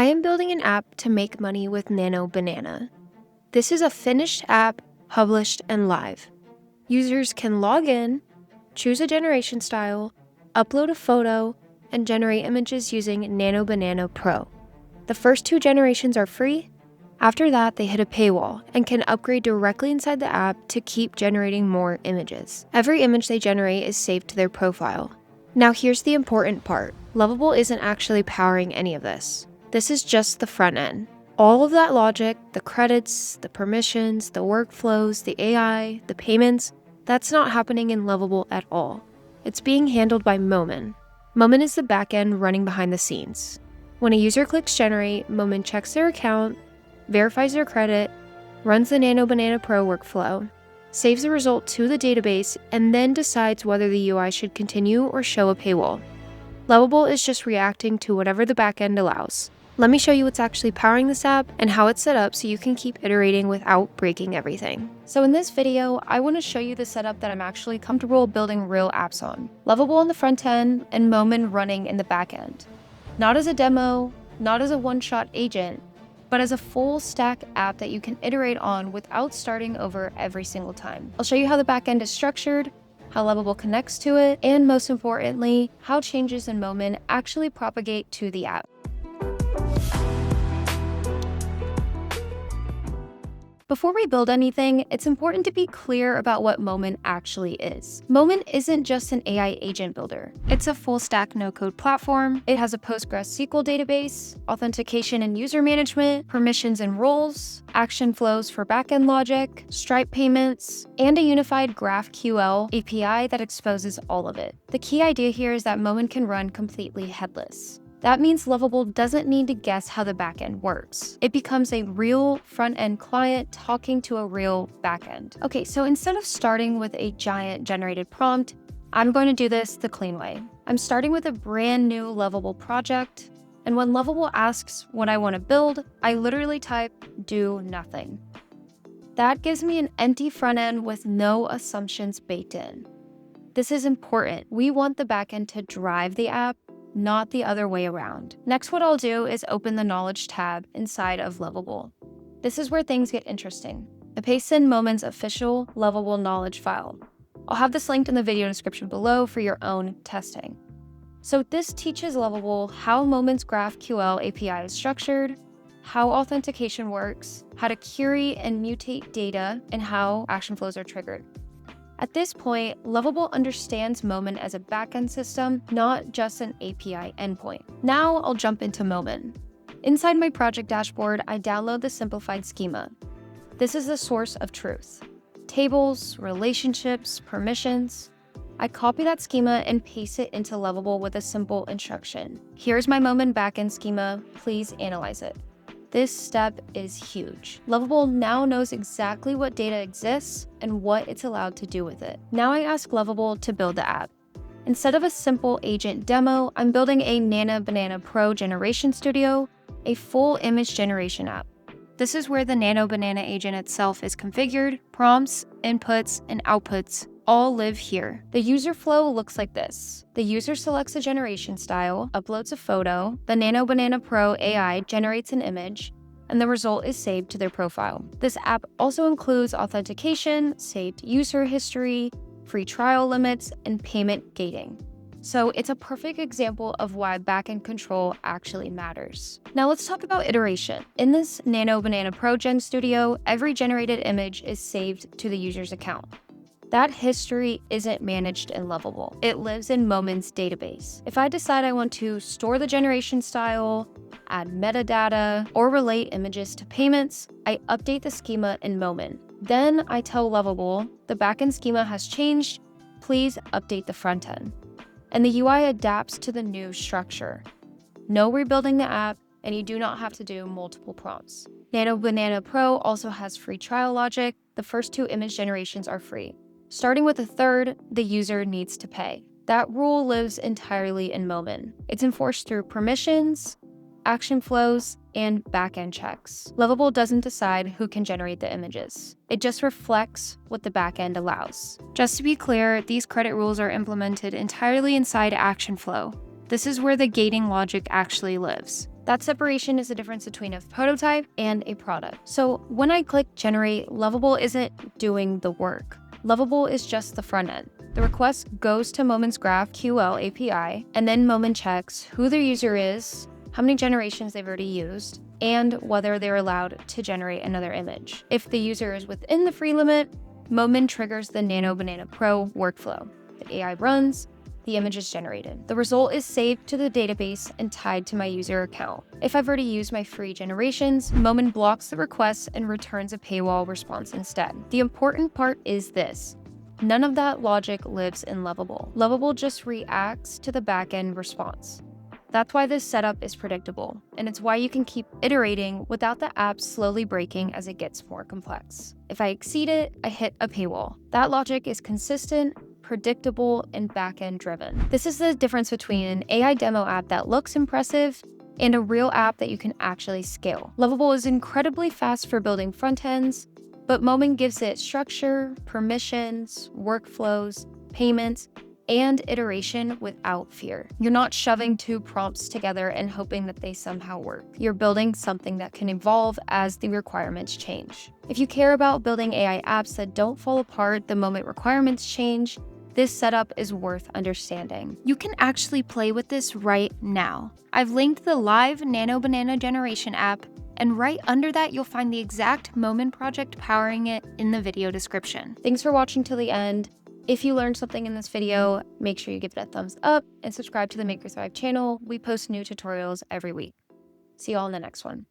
I am building an app to make money with Nano Banana. This is a finished app, published and live. Users can log in, choose a generation style, upload a photo, and generate images using Nano Banana Pro. The first 2 generations are free. After that, they hit a paywall and can upgrade directly inside the app to keep generating more images. Every image they generate is saved to their profile. Now here's the important part. Lovable isn't actually powering any of this. This is just the front end. All of that logic, the credits, the permissions, the workflows, the AI, the payments, that's not happening in Lovable at all. It's being handled by Momen. Momen is the backend running behind the scenes. When a user clicks generate, Momen checks their account, verifies their credit, runs the Nano Banana Pro workflow, saves the result to the database, and then decides whether the UI should continue or show a paywall. Lovable is just reacting to whatever the backend allows. Let me show you what's actually powering this app and how it's set up so you can keep iterating without breaking everything. So in this video, I want to show you the setup that I'm actually comfortable building real apps on. Lovable on the front end and Momen running in the back end. Not as a demo, not as a one-shot agent, but as a full stack app that you can iterate on without starting over every single time. I'll show you how the backend is structured, how Lovable connects to it, and most importantly, how changes in Momen actually propagate to the app. Before we build anything, it's important to be clear about what Momen actually is. Momen isn't just an AI agent builder. It's a full-stack no-code platform. It has a Postgres SQL database, authentication and user management, permissions and roles, action flows for backend logic, Stripe payments, and a unified GraphQL API that exposes all of it. The key idea here is that Momen can run completely headless. That means Lovable doesn't need to guess how the backend works. It becomes a real front-end client talking to a real backend. Okay, so instead of starting with a giant generated prompt, I'm going to do this the clean way. I'm starting with a brand new Lovable project, and when Lovable asks what I want to build, I literally type do nothing. That gives me an empty front end with no assumptions baked in. This is important. We want the backend to drive the app, not the other way around. Next, what I'll do is open the Knowledge tab inside of Lovable. This is where things get interesting. I paste in Momen's official Lovable knowledge file. I'll have this linked in the video description below for your own testing. So this teaches Lovable how Momen's GraphQL API is structured, how authentication works, how to query and mutate data, and how action flows are triggered. At this point, Lovable understands Momen as a backend system, not just an API endpoint. Now I'll jump into Momen. Inside my project dashboard, I download the simplified schema. This is the source of truth. Tables, relationships, permissions. I copy that schema and paste it into Lovable with a simple instruction. Here's my Momen backend schema, please analyze it. This step is huge. Lovable now knows exactly what data exists and what it's allowed to do with it. Now I ask Lovable to build the app. Instead of a simple agent demo, I'm building a Nano Banana Pro Generation Studio, a full image generation app. This is where the Nano Banana agent itself is configured, prompts, inputs, and outputs all live here. The user flow looks like this. The user selects a generation style, uploads a photo, the Nano Banana Pro AI generates an image, and the result is saved to their profile. This app also includes authentication, saved user history, free trial limits, and payment gating. So it's a perfect example of why backend control actually matters. Now let's talk about iteration. In this Nano Banana Pro Gen Studio, every generated image is saved to the user's account. That history isn't managed in Lovable. It lives in Momen's database. If I decide I want to store the generation style, add metadata, or relate images to payments, I update the schema in Momen. Then I tell Lovable, the backend schema has changed, please update the front end. And the UI adapts to the new structure. No rebuilding the app, and you do not have to do multiple prompts. Nano Banana Pro also has free trial logic. The first 2 image generations are free. Starting with the third, the user needs to pay. That rule lives entirely in Momen. It's enforced through permissions, action flows, and backend checks. Lovable doesn't decide who can generate the images. It just reflects what the backend allows. Just to be clear, these credit rules are implemented entirely inside action flow. This is where the gating logic actually lives. That separation is the difference between a prototype and a product. So when I click generate, Lovable isn't doing the work. Lovable is just the front end. The request goes to Moment's GraphQL API, and then Moment checks who their user is, how many generations they've already used, and whether they're allowed to generate another image. If the user is within the free limit, Moment triggers the Nano Banana Pro workflow. The AI runs, the image is generated. The result is saved to the database and tied to my user account. If I've already used my free generations, Moment blocks the request and returns a paywall response instead. The important part is this. None of that logic lives in Lovable. Lovable just reacts to the backend response. That's why this setup is predictable, and it's why you can keep iterating without the app slowly breaking as it gets more complex. If I exceed it, I hit a paywall. That logic is consistent, predictable, and backend driven. This is the difference between an AI demo app that looks impressive and a real app that you can actually scale. Lovable is incredibly fast for building front ends, but Moment gives it structure, permissions, workflows, payments, and iteration without fear. You're not shoving two prompts together and hoping that they somehow work. You're building something that can evolve as the requirements change. If you care about building AI apps that don't fall apart the moment requirements change, this setup is worth understanding. You can actually play with this right now. I've linked the live Nano Banana generation app, and right under that, you'll find the exact Moment project powering it in the video description. Thanks for watching till the end. If you learned something in this video, make sure you give it a thumbs up and subscribe to the Make Your Thrive channel. We post new tutorials every week. See you all in the next one.